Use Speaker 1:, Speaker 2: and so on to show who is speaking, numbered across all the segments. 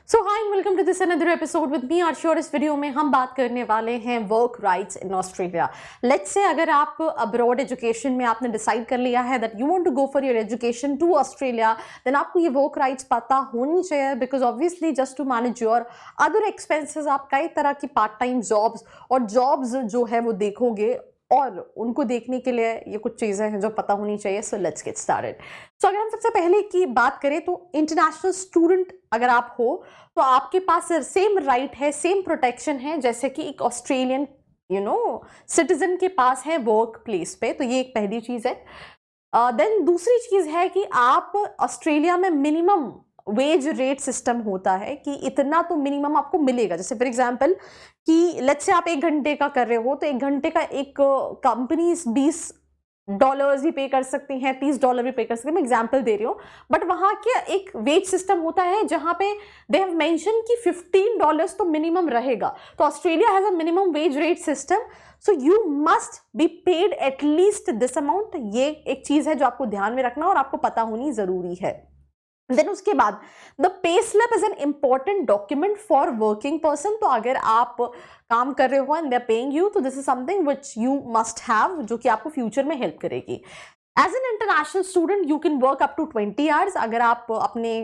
Speaker 1: So hi welcome to this another episode with me Aarshi. और इस video में हम बात करने वाले हैं work rights in Australia. Let's say अगर आप अब्रॉड एजुकेशन में आपने डिसाइड कर लिया है that you want to go for your education to Australia, then आपको ये वर्क राइट्स पता होनी चाहिए, because obviously just to manage your other expenses आप कई तरह की पार्ट टाइम जॉब्स और जॉब्स जो है वो देखोगे, और उनको देखने के लिए ये कुछ चीज़ें हैं जो पता होनी चाहिए। So let's get started. So अगर हम सबसे पहले की बात करें तो इंटरनेशनल स्टूडेंट अगर आप हो तो आपके पास सेम राइट है, सेम प्रोटेक्शन है जैसे कि एक ऑस्ट्रेलियन सिटीजन के पास है वर्क प्लेस पे। तो ये एक पहली चीज़ है। देन दूसरी चीज़ है कि आप ऑस्ट्रेलिया में मिनिमम वेज रेट सिस्टम होता है कि इतना तो मिनिमम आपको मिलेगा। जैसे फॉर एग्जांपल कि लेट्स से आप 1 घंटे का कर रहे हो तो 1 घंटे का एक कंपनी $20 भी पे कर सकती हैं, $30 भी पे कर सकती हैं। मैं एग्जांपल दे रही हूँ, बट वहाँ के एक वेज सिस्टम होता है जहाँ पे दे हैव मेंशन कि $15 तो मिनिमम रहेगा। तो Australia has a minimum wage rate system, so you must be paid at least this amount. ये एक चीज़ है जो आपको ध्यान में रखना और आपको पता होनी ज़रूरी है। देन उसके बाद the pay slip is an important document for working person. तो अगर आप काम कर रहे हो and they are paying you, तो this is something which you must have, जो कि आपको फ्यूचर में हेल्प करेगी। As an international student you can work up to 20 hours. अगर आप अपने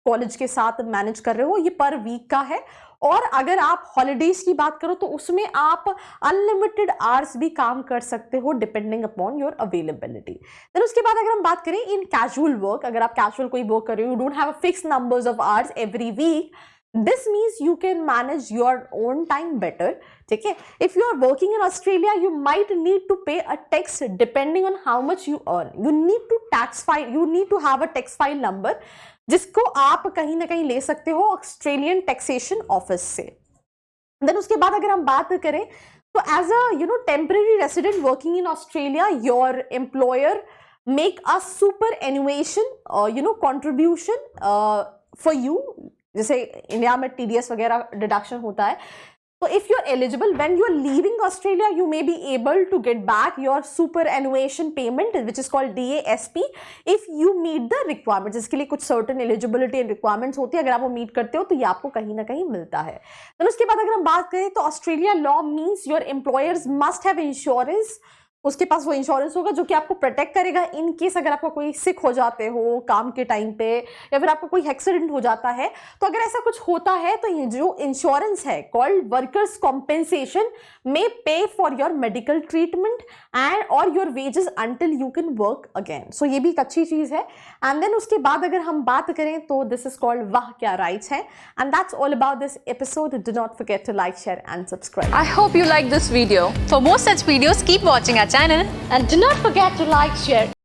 Speaker 1: कॉलेज के साथ मैनेज कर रहे हो, ये पर वीक का है। और अगर आप हॉलीडेज की बात करो तो उसमें आप अनलिमिटेड आवर्स भी काम कर सकते हो depending upon your availability. Then उसके बाद अगर हम बात करें इन कैजुअल वर्क, अगर आप कैजुअल कोई वर्क कर रहे हो, you don't have a fix numbers of hours every week, this means you can manage your own time better. ठीक है, if you are working in Australia you might need to pay a tax depending on how much you earn. You need to have a tax file number जिसको आप कहीं ना कहीं ले सकते हो ऑस्ट्रेलियन टैक्सेशन ऑफिस से। देन उसके बाद अगर हम बात करें तो as a temporary resident working in Australia, your employer make a superannuation contribution for you. जैसे इंडिया में टीडीएस वगैरह डिडक्शन होता है। तो if you are eligible when you are leaving Australia you may be able to get back your superannuation payment which is called DASP if you meet the requirement. जिसके लिए कुछ certain eligibility and requirements होती है, अगर आप वो meet करते हो तो ये आपको कहीं ना कहीं मिलता है। तो उसके बाद अगर हम बात करें तो Australia law means your employers must have insurance. उसके पास वो इंश्योरेंस होगा जो कि आपको प्रोटेक्ट करेगा इन केस अगर आपका कोई सिक हो जाते हो काम के टाइम पे, या फिर आपको कोई एक्सीडेंट हो जाता है। तो अगर ऐसा कुछ होता है तो ये जो इंश्योरेंस है called workers compensation may pay for your medical treatment and और your wages until you can work again. So ये भी एक अच्छी चीज है। एंड देन उसके बाद अगर हम बात करें तो दिस इज कॉल्ड वाह क्या राइट्स है। And that's all about this episode. Do not forget to like, share and subscribe.
Speaker 2: I hope you like this video. For more such videos, keep watching our channel.
Speaker 1: And do not forget to like, share